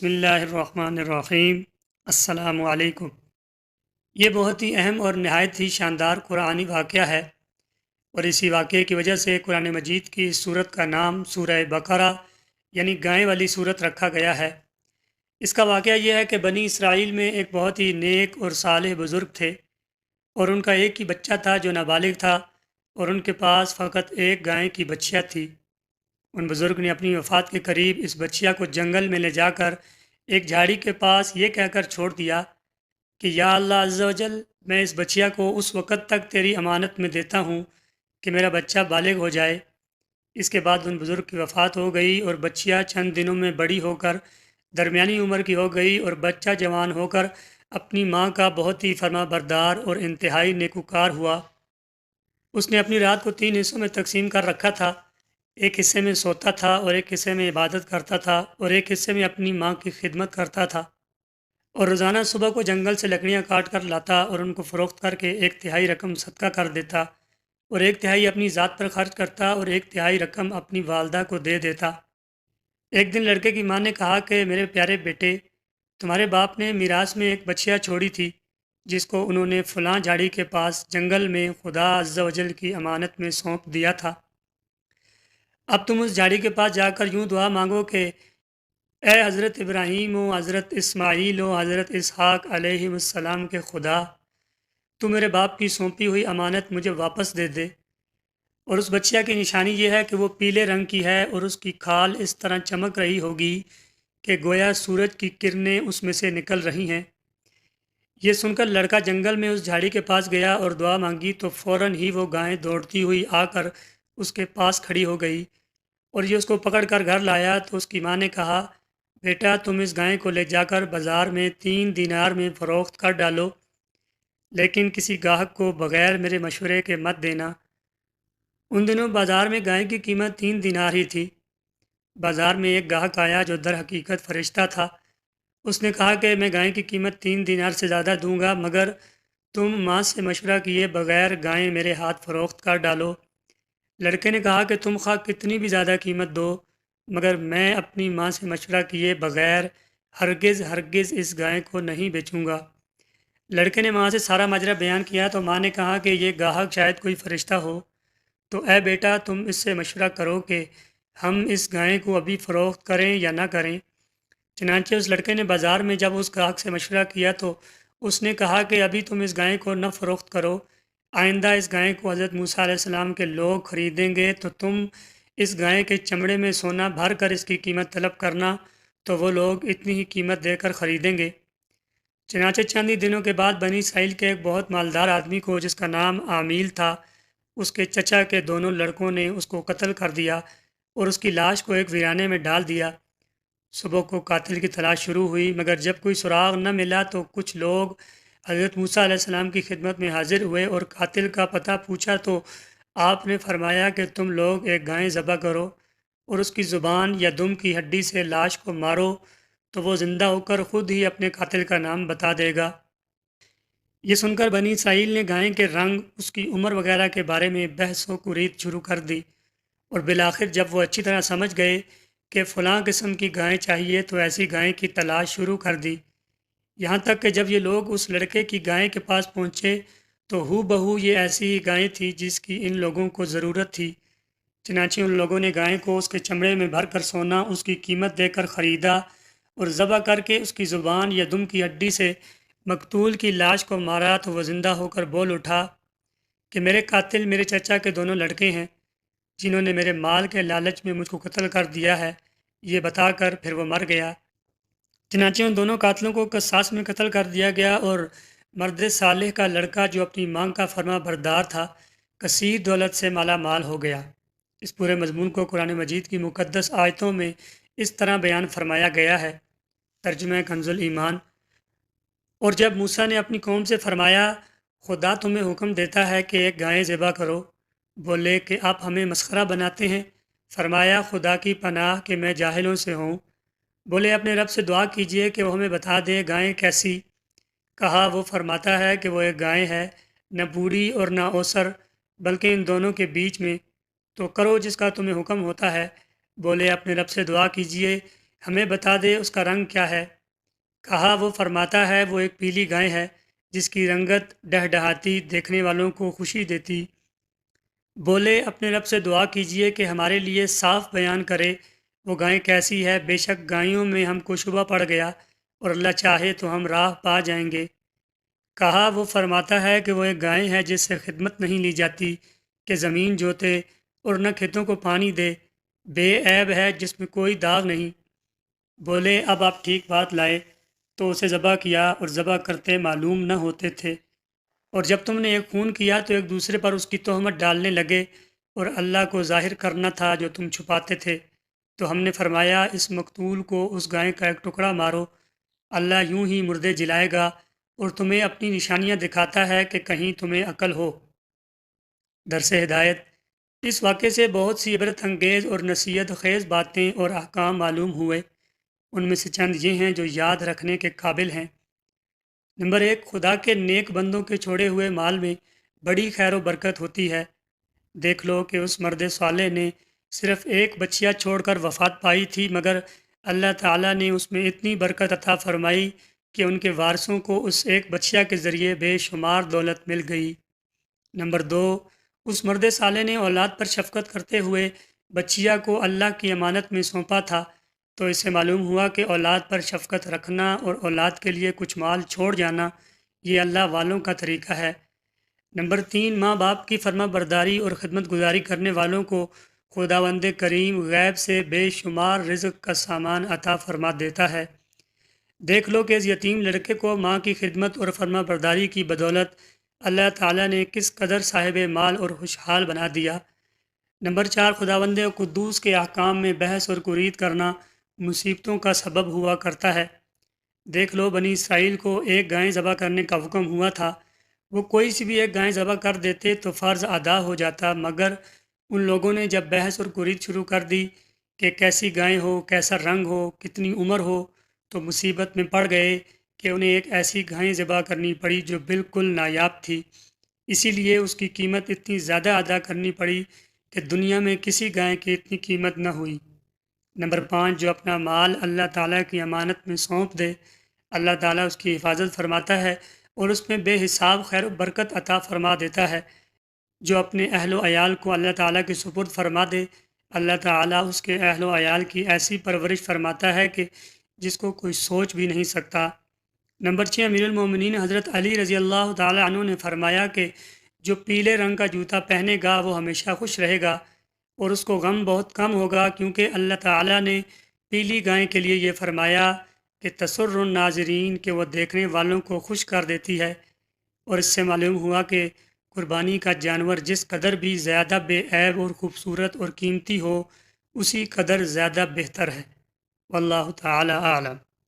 بسم اللہ الرحمن الرحیم۔ السلام علیکم۔ یہ بہت ہی اہم اور نہایت ہی شاندار قرآنی واقعہ ہے، اور اسی واقعے کی وجہ سے قرآن مجید کی اس سورت کا نام سورہ بقرہ یعنی گائے والی سورت رکھا گیا ہے۔ اس کا واقعہ یہ ہے کہ بنی اسرائیل میں ایک بہت ہی نیک اور صالح بزرگ تھے، اور ان کا ایک ہی بچہ تھا جو نابالغ تھا، اور ان کے پاس فقط ایک گائے کی بچیا تھی۔ ان بزرگ نے اپنی وفات کے قریب اس بچیا کو جنگل میں لے جا کر ایک جھاڑی کے پاس یہ کہہ کر چھوڑ دیا کہ یا اللہ عز و جل، میں اس بچیا کو اس وقت تک تیری امانت میں دیتا ہوں کہ میرا بچہ بالغ ہو جائے۔ اس کے بعد ان بزرگ کی وفات ہو گئی، اور بچیا چند دنوں میں بڑی ہو کر درمیانی عمر کی ہو گئی، اور بچہ جوان ہو کر اپنی ماں کا بہت ہی فرما بردار اور انتہائی نیکوکار ہوا۔ اس نے اپنی رات کو 3 حصوں میں تقسیم کر رکھا تھا۔ ایک حصے میں سوتا تھا، اور ایک حصے میں عبادت کرتا تھا، اور ایک حصے میں اپنی ماں کی خدمت کرتا تھا، اور روزانہ صبح کو جنگل سے لکڑیاں کاٹ کر لاتا اور ان کو فروخت کر کے 1/3 رقم صدقہ کر دیتا، اور 1/3 اپنی ذات پر خرچ کرتا، اور 1/3 رقم اپنی والدہ کو دے دیتا۔ ایک دن لڑکے کی ماں نے کہا کہ میرے پیارے بیٹے، تمہارے باپ نے میراث میں ایک بچیا چھوڑی تھی جس کو انہوں نے فلاں جھاڑی کے پاس جنگل میں خدا عز و جل کی امانت میں سونپ دیا تھا۔ اب تم اس جھاڑی کے پاس جا کر یوں دعا مانگو کہ اے حضرت ابراہیم و حضرت اسماعیل و حضرت اسحاق علیہ السلام کے خدا، تو میرے باپ کی سونپی ہوئی امانت مجھے واپس دے دے۔ اور اس بچیا کی نشانی یہ ہے کہ وہ پیلے رنگ کی ہے، اور اس کی کھال اس طرح چمک رہی ہوگی کہ گویا سورج کی کرنیں اس میں سے نکل رہی ہیں۔ یہ سن کر لڑکا جنگل میں اس جھاڑی کے پاس گیا اور دعا مانگی، تو فوراً ہی وہ گائے دوڑتی ہوئی آ کر اس کے پاس کھڑی ہو گئی، اور یہ اس کو پکڑ کر گھر لایا۔ تو اس کی ماں نے کہا، بیٹا تم اس گائے کو لے جا کر بازار میں 3 دینار میں فروخت کر ڈالو، لیکن کسی گاہک کو بغیر میرے مشورے کے مت دینا۔ ان دنوں بازار میں گائے کی قیمت 3 دینار ہی تھی۔ بازار میں ایک گاہک آیا جو در حقیقت فرشتہ تھا۔ اس نے کہا کہ میں گائے کی قیمت 3 دینار سے زیادہ دوں گا، مگر تم ماں سے مشورہ کیے بغیر گائے میرے ہاتھ فروخت کر ڈالو۔ لڑکے نے کہا کہ تم خواہ کتنی بھی زیادہ قیمت دو، مگر میں اپنی ماں سے مشورہ کیے بغیر ہرگز اس گائے کو نہیں بیچوں گا۔ لڑکے نے ماں سے سارا ماجرا بیان کیا، تو ماں نے کہا کہ یہ گاہک شاید کوئی فرشتہ ہو، تو اے بیٹا تم اس سے مشورہ کرو کہ ہم اس گائے کو ابھی فروخت کریں یا نہ کریں۔ چنانچہ اس لڑکے نے بازار میں جب اس گاہک سے مشورہ کیا تو اس نے کہا کہ ابھی تم اس گائے کو نہ فروخت کرو، آئندہ اس گائے کو حضرت موسیٰ علیہ السلام کے لوگ خریدیں گے تو تم اس گائے کے چمڑے میں سونا بھر کر اس کی قیمت طلب کرنا، تو وہ لوگ اتنی ہی قیمت دے کر خریدیں گے۔ چنانچہ چند ہی دنوں کے بعد بنی اسرائیل کے ایک بہت مالدار آدمی کو جس کا نام عامیل تھا، اس کے چچا کے دونوں لڑکوں نے اس کو قتل کر دیا اور اس کی لاش کو ایک ویرانے میں ڈال دیا۔ صبح کو قاتل کی تلاش شروع ہوئی، مگر جب کوئی سراغ نہ ملا تو کچھ لوگ حضرت موسیٰ علیہ السلام کی خدمت میں حاضر ہوئے اور قاتل کا پتہ پوچھا، تو آپ نے فرمایا کہ تم لوگ ایک گائے ذبح کرو اور اس کی زبان یا دم کی ہڈی سے لاش کو مارو، تو وہ زندہ ہو کر خود ہی اپنے قاتل کا نام بتا دے گا۔ یہ سن کر بنی اسرائیل نے گائے کے رنگ، اس کی عمر وغیرہ کے بارے میں بحث و کرید شروع کر دی، اور بالآخر جب وہ اچھی طرح سمجھ گئے کہ فلاں قسم کی گائے چاہیے تو ایسی گائے کی تلاش شروع کر دی۔ یہاں تک کہ جب یہ لوگ اس لڑکے کی گائے کے پاس پہنچے تو ہو بہو یہ ایسی ہی گائے تھی جس کی ان لوگوں کو ضرورت تھی۔ چنانچہ ان لوگوں نے گائے کو اس کے چمڑے میں بھر کر سونا اس کی قیمت دے کر خریدا، اور ذبح کر کے اس کی زبان یا دم کی ہڈی سے مقتول کی لاش کو مارا، تو وہ زندہ ہو کر بول اٹھا کہ میرے قاتل میرے چچا کے دونوں لڑکے ہیں جنہوں نے میرے مال کے لالچ میں مجھ کو قتل کر دیا ہے۔ یہ بتا کر پھر وہ مر گیا۔ چنانچہ ان دونوں قاتلوں کو قصاص میں قتل کر دیا گیا، اور مرد صالح کا لڑکا جو اپنی ماں کا فرما بردار تھا کثیر دولت سے مالا مال ہو گیا۔ اس پورے مضمون کو قرآن مجید کی مقدس آیتوں میں اس طرح بیان فرمایا گیا ہے۔ ترجمہ کنز الایمان۔ اور جب موسیٰ نے اپنی قوم سے فرمایا، خدا تمہیں حکم دیتا ہے کہ ایک گائے ذبح کرو، بولے کہ آپ ہمیں مسخرہ بناتے ہیں۔ فرمایا، خدا کی پناہ کہ میں جاہلوں سے ہوں۔ بولے، اپنے رب سے دعا کیجئے کہ وہ ہمیں بتا دے گائے کیسی۔ کہا، وہ فرماتا ہے کہ وہ ایک گائے ہے، نہ بوڑھی اور نہ اوسر، بلکہ ان دونوں کے بیچ میں، تو کرو جس کا تمہیں حکم ہوتا ہے۔ بولے، اپنے رب سے دعا کیجئے ہمیں بتا دے اس کا رنگ کیا ہے۔ کہا وہ فرماتا ہے وہ ایک پیلی گائے ہے جس کی رنگت ڈہڈہاتی دیکھنے والوں کو خوشی دیتی۔ بولے اپنے رب سے دعا کیجئے کہ ہمارے لیے صاف بیان کرے وہ گائے کیسی ہے، بے شک گایوں میں ہم کو شبہ پڑ گیا اور اللہ چاہے تو ہم راہ پا جائیں گے۔ کہا وہ فرماتا ہے کہ وہ ایک گائے ہے جس سے خدمت نہیں لی جاتی کہ زمین جوتے اور نہ کھیتوں کو پانی دے، بے عیب ہے جس میں کوئی داغ نہیں۔ بولے اب آپ ٹھیک بات لائے تو اسے ذبح کیا اور ذبح کرتے معلوم نہ ہوتے تھے، اور جب تم نے ایک خون کیا تو ایک دوسرے پر اس کی تہمت ڈالنے لگے اور اللہ کو ظاہر کرنا تھا جو تم چھپاتے تھے، تو ہم نے فرمایا اس مقتول کو اس گائے کا ایک ٹکڑا مارو، اللہ یوں ہی مردے جلائے گا اور تمہیں اپنی نشانیاں دکھاتا ہے کہ کہیں تمہیں عقل ہو۔ درس ہدایت، اس واقعے سے بہت سی عبرت انگیز اور نصیحت خیز باتیں اور احکام معلوم ہوئے۔ ان میں سے چند یہ ہیں جو یاد رکھنے کے قابل ہیں۔ نمبر 1، خدا کے نیک بندوں کے چھوڑے ہوئے مال میں بڑی خیر و برکت ہوتی ہے۔ دیکھ لو کہ اس مرد صالح نے صرف ایک بچیہ چھوڑ کر وفات پائی تھی، مگر اللہ تعالیٰ نے اس میں اتنی برکت عطا فرمائی کہ ان کے وارثوں کو اس ایک بچیہ کے ذریعے بے شمار دولت مل گئی۔ نمبر 2، اس مرد صالح نے اولاد پر شفقت کرتے ہوئے بچیہ کو اللہ کی امانت میں سونپا تھا، تو اس سے معلوم ہوا کہ اولاد پر شفقت رکھنا اور اولاد کے لیے کچھ مال چھوڑ جانا یہ اللہ والوں کا طریقہ ہے۔ نمبر 3، ماں باپ کی فرما برداری اور خدمت گزاری کرنے والوں کو خداوند کریم غیب سے بے شمار رزق کا سامان عطا فرما دیتا ہے۔ دیکھ لو کہ اس یتیم لڑکے کو ماں کی خدمت اور فرما برداری کی بدولت اللہ تعالیٰ نے کس قدر صاحب مال اور خوشحال بنا دیا۔ نمبر 4، خداوند قدوس کے احکام میں بحث اور کرید کرنا مصیبتوں کا سبب ہوا کرتا ہے۔ دیکھ لو بنی اسرائیل کو ایک گائے ذبح کرنے کا حکم ہوا تھا، وہ کوئی سی بھی ایک گائے ذبح کر دیتے تو فرض ادا ہو جاتا، مگر ان لوگوں نے جب بحث اور کرید شروع کر دی کہ کیسی گائے ہو، کیسا رنگ ہو، کتنی عمر ہو، تو مصیبت میں پڑ گئے کہ انہیں ایک ایسی گائے ذبح کرنی پڑی جو بالکل نایاب تھی، اسی لیے اس کی قیمت اتنی زیادہ ادا کرنی پڑی کہ دنیا میں کسی گائے کی اتنی قیمت نہ ہوئی۔ نمبر 5، جو اپنا مال اللہ تعالیٰ کی امانت میں سونپ دے، اللہ تعالیٰ اس کی حفاظت فرماتا ہے اور اس میں بے حساب خیر و برکت عطا فرما دیتا ہے۔ جو اپنے اہل و عیال کو اللہ تعالیٰ کے سپرد فرما دے، اللہ تعالیٰ اس کے اہل و عیال کی ایسی پرورش فرماتا ہے کہ جس کو کوئی سوچ بھی نہیں سکتا۔ نمبر 6، امیر المومنین حضرت علی رضی اللہ تعالیٰ عنہ نے فرمایا کہ جو پیلے رنگ کا جوتا پہنے گا وہ ہمیشہ خوش رہے گا اور اس کو غم بہت کم ہوگا، کیونکہ اللہ تعالیٰ نے پیلی گائے کے لیے یہ فرمایا کہ تسر الناظرین، کہ وہ دیکھنے والوں کو خوش کر دیتی ہے، اور اس سے معلوم ہوا کہ قربانی کا جانور جس قدر بھی زیادہ بے عیب اور خوبصورت اور قیمتی ہو اسی قدر زیادہ بہتر ہے۔ واللہ تعالی اعلم۔